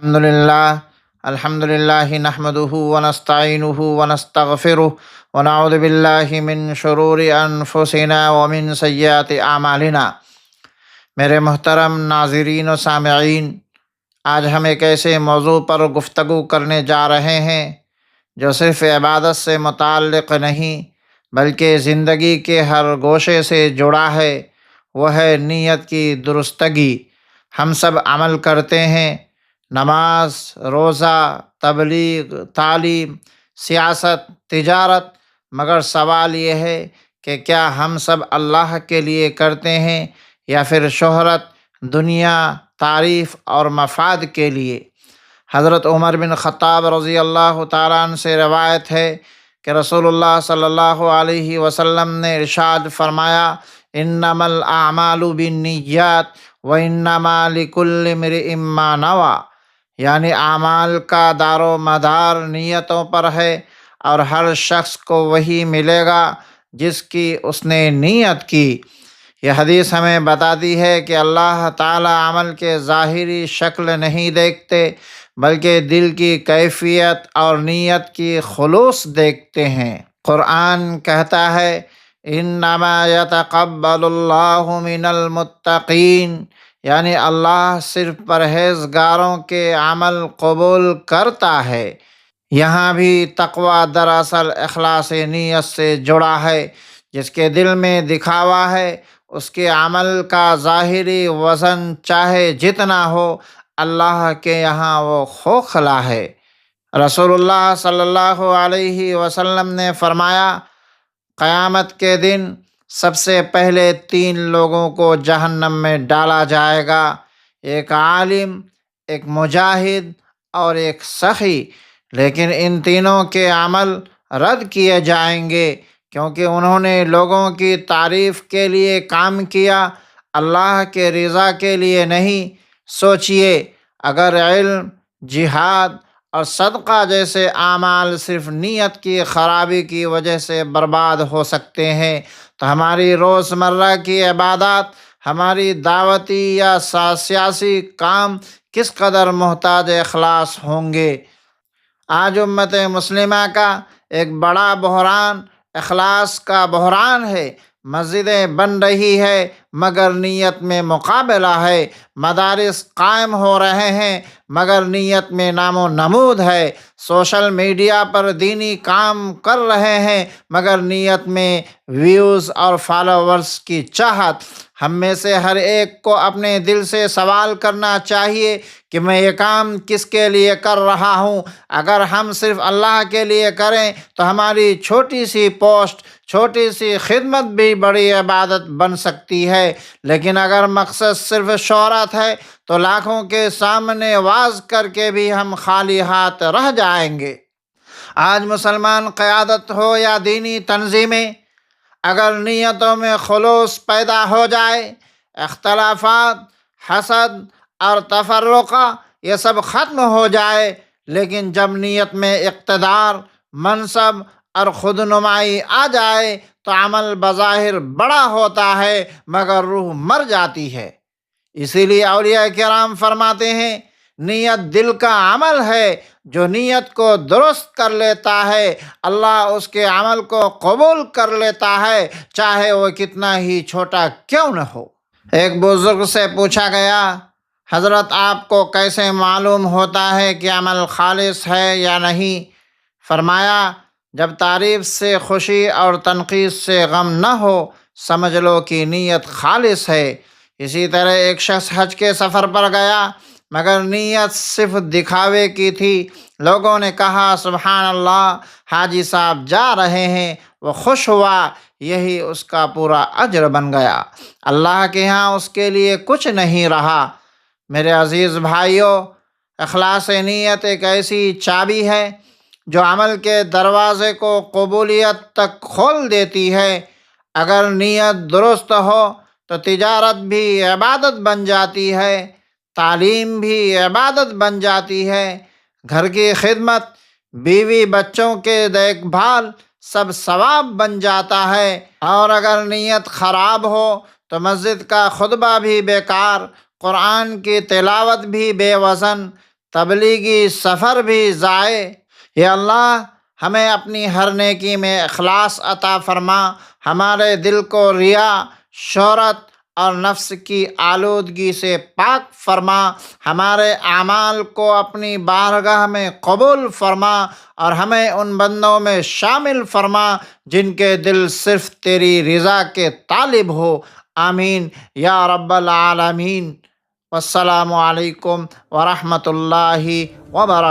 الحمد للہ نحمده ونستعینه ونستغفره ونعوذ باللہ من شرور انفسنا ومن سیئات اعمالنا۔ میرے محترم ناظرین و سامعین، آج ہم ایک ایسے موضوع پر گفتگو کرنے جا رہے ہیں جو صرف عبادت سے متعلق نہیں بلکہ زندگی کے ہر گوشے سے جڑا ہے۔ وہ ہے نیت کی درستگی۔ ہم سب عمل کرتے ہیں، نماز، روزہ، تبلیغ، تعلیم، سیاست، تجارت، مگر سوال یہ ہے کہ کیا ہم سب اللہ کے لیے کرتے ہیں یا پھر شہرت، دنیا، تعریف اور مفاد کے لیے؟ حضرت عمر بن خطاب رضی اللہ تعالیٰ عنہ سے روایت ہے کہ رسول اللہ صلی اللہ علیہ وسلم نے ارشاد فرمایا، انما الاعمال بالنیات وانما لکل امرئ ما نوی، یعنی اعمال کا دار و مدار نیتوں پر ہے اور ہر شخص کو وہی ملے گا جس کی اس نے نیت کی۔ یہ حدیث ہمیں بتاتی ہے کہ اللہ تعالیٰ عمل کے ظاہری شکل نہیں دیکھتے بلکہ دل کی کیفیت اور نیت کی خلوص دیکھتے ہیں۔ قرآن کہتا ہے، انما یتقبل اللہ من المتقین، یعنی اللہ صرف پرہیزگاروں کے عمل قبول کرتا ہے۔ یہاں بھی تقویٰ دراصل اخلاص نیت سے جڑا ہے۔ جس کے دل میں دکھاوا ہے، اس کے عمل کا ظاہری وزن چاہے جتنا ہو، اللہ کے یہاں وہ کھوکھلا ہے۔ رسول اللہ صلی اللہ علیہ وسلم نے فرمایا، قیامت کے دن سب سے پہلے 3 لوگوں کو جہنم میں ڈالا جائے گا، ایک عالم، ایک مجاہد اور ایک سخی، لیکن ان تینوں کے عمل رد کیے جائیں گے کیونکہ انہوں نے لوگوں کی تعریف کے لیے کام کیا، اللہ کے رضا کے لیے نہیں۔ سوچئے، اگر علم، جہاد اور صدقہ جیسے اعمال صرف نیت کی خرابی کی وجہ سے برباد ہو سکتے ہیں تو ہماری روزمرہ کی عبادات، ہماری دعوتی یا سیاسی کام کس قدر محتاج اخلاص ہوں گے۔ آج امت مسلمہ کا ایک بڑا بحران اخلاص کا بحران ہے۔ مسجدیں بن رہی ہے مگر نیت میں مقابلہ ہے، مدارس قائم ہو رہے ہیں مگر نیت میں نام و نمود ہے، سوشل میڈیا پر دینی کام کر رہے ہیں مگر نیت میں ویوز اور فالوورز کی چاہت۔ ہم میں سے ہر ایک کو اپنے دل سے سوال کرنا چاہیے کہ میں یہ کام کس کے لیے کر رہا ہوں۔ اگر ہم صرف اللہ کے لیے کریں تو ہماری چھوٹی سی پوسٹ، چھوٹی سی خدمت بھی بڑی عبادت بن سکتی ہے، لیکن اگر مقصد صرف شہرت ہے تو لاکھوں کے سامنے واز کر کے بھی ہم خالی ہاتھ رہ جائیں گے۔ آج مسلمان قیادت ہو یا دینی تنظیمیں، اگر نیتوں میں خلوص پیدا ہو جائے، اختلافات، حسد اور تفرقہ یہ سب ختم ہو جائے، لیکن جب نیت میں اقتدار، منصب اور خود نمائی آ جائے تو عمل بظاہر بڑا ہوتا ہے مگر روح مر جاتی ہے۔ اسی لیے اولیاء کرام فرماتے ہیں، نیت دل کا عمل ہے، جو نیت کو درست کر لیتا ہے اللہ اس کے عمل کو قبول کر لیتا ہے، چاہے وہ کتنا ہی چھوٹا کیوں نہ ہو۔ ایک بزرگ سے پوچھا گیا، حضرت آپ کو کیسے معلوم ہوتا ہے کہ عمل خالص ہے یا نہیں؟ فرمایا، جب تعریف سے خوشی اور تنقید سے غم نہ ہو، سمجھ لو کہ نیت خالص ہے۔ اسی طرح ایک شخص حج کے سفر پر گیا مگر نیت صرف دکھاوے کی تھی۔ لوگوں نے کہا، سبحان اللہ، حاجی صاحب جا رہے ہیں، وہ خوش ہوا، یہی اس کا پورا اجر بن گیا، اللہ کے ہاں اس کے لیے کچھ نہیں رہا۔ میرے عزیز بھائیوں، اخلاص نیت ایک ایسی چابی ہے جو عمل کے دروازے کو قبولیت تک کھول دیتی ہے۔ اگر نیت درست ہو تو تجارت بھی عبادت بن جاتی ہے، تعلیم بھی عبادت بن جاتی ہے، گھر کی خدمت، بیوی بچوں کے دیکھ بھال سب ثواب بن جاتا ہے۔ اور اگر نیت خراب ہو تو مسجد کا خطبہ بھی بیکار، قرآن کی تلاوت بھی بے وزن، تبلیغی سفر بھی ضائع۔ یا اللہ ہمیں اپنی ہر نیکی میں اخلاص عطا فرما، ہمارے دل کو ریا، شہرت اور نفس کی آلودگی سے پاک فرما، ہمارے اعمال کو اپنی بارگاہ میں قبول فرما اور ہمیں ان بندوں میں شامل فرما جن کے دل صرف تیری رضا کے طالب ہو۔ آمین یا رب العالمین۔ والسلام علیکم ورحمۃ اللہ وبرکاتہ۔